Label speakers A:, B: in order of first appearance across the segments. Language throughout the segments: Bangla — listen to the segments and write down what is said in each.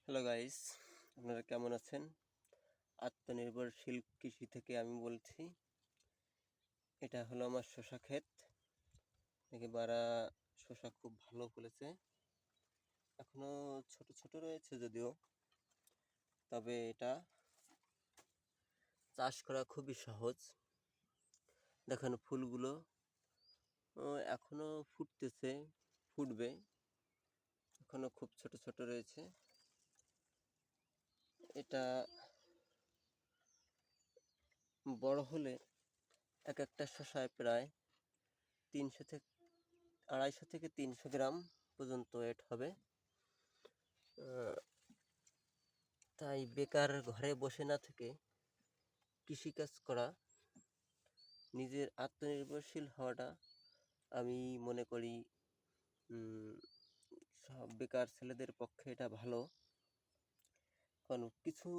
A: হ্যালো গাইস, আপনারা কেমন আছেন? আত্মনির্ভরশীল কৃষি থেকে আমি বলছি। এটা হলো আমার শসা ক্ষেত। এবারে শসা খুব ভালো ফলেছে। এখনো ছোট ছোট রয়েছে যদিও, তবে এটা চাষ করা খুবই সহজ। দেখেন ফুলগুলো এখনো ফুটতেছে, ফুটবে। এখনো খুব ছোট ছোট রয়েছে। এটা বড় হলে এক একটা শসায় প্রায় 250 থেকে 300 গ্রাম পর্যন্ত ওয়েট হবে। তাই বেকার ঘরে বসে না থেকে কৃষিকাজ করা, নিজের আত্মনির্ভরশীল হওয়াটা আমি মনে করি সব বেকার ছেলেদের পক্ষে এটা ভালো। কারণ কিছু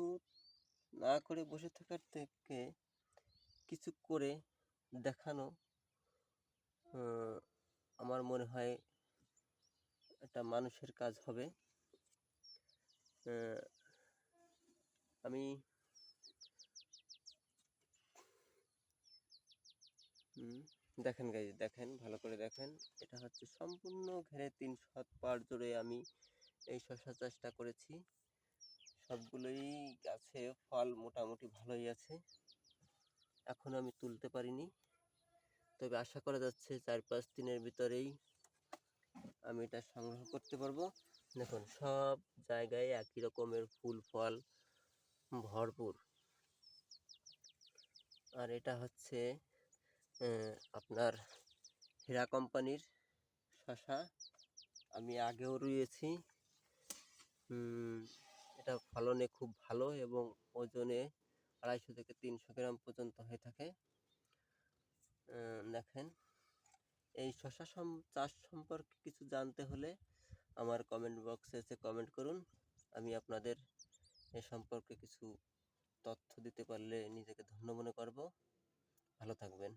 A: না করে বসে থাকার থেকে কিছু করে দেখানো আমার মনে হয় একটা মানুষের কাজ হবে। আমি দেখেন গাইজ, দেখেন ভালো করে দেখেন। এটা হচ্ছে সম্পূর্ণ ঘেরে 3 হাত পার জুড়ে আমি এই শসা চাষটা করেছি। সবগুলোই গাছে ফল মোটামুটি ভালোই আছে। এখন আমি তুলতে পারিনি, তবে আশা করা যাচ্ছে 4-5 দিনের ভিতরেই আমি এটা সংগ্রহ করতে পারবো। দেখুন সব জায়গায় একই রকমের ফুল ফল ভরপুর। আর এটা হচ্ছে আপনার হীরা কোম্পানির শসা। আমি আগেও রুইয়েছি। এটা ফলনে খুব ভালো এবং ওজনে 250 থেকে 300 গ্রাম পর্যন্ত হয়ে থাকে। দেখেন, এই শসা চাষ সম্পর্কে কিছু জানতে হলে আমার কমেন্ট বক্সে এসে কমেন্ট করুন। আমি আপনাদের এ সম্পর্কে কিছু তথ্য দিতে পারলে নিজেকে ধন্য মনে করব। ভালো থাকবেন।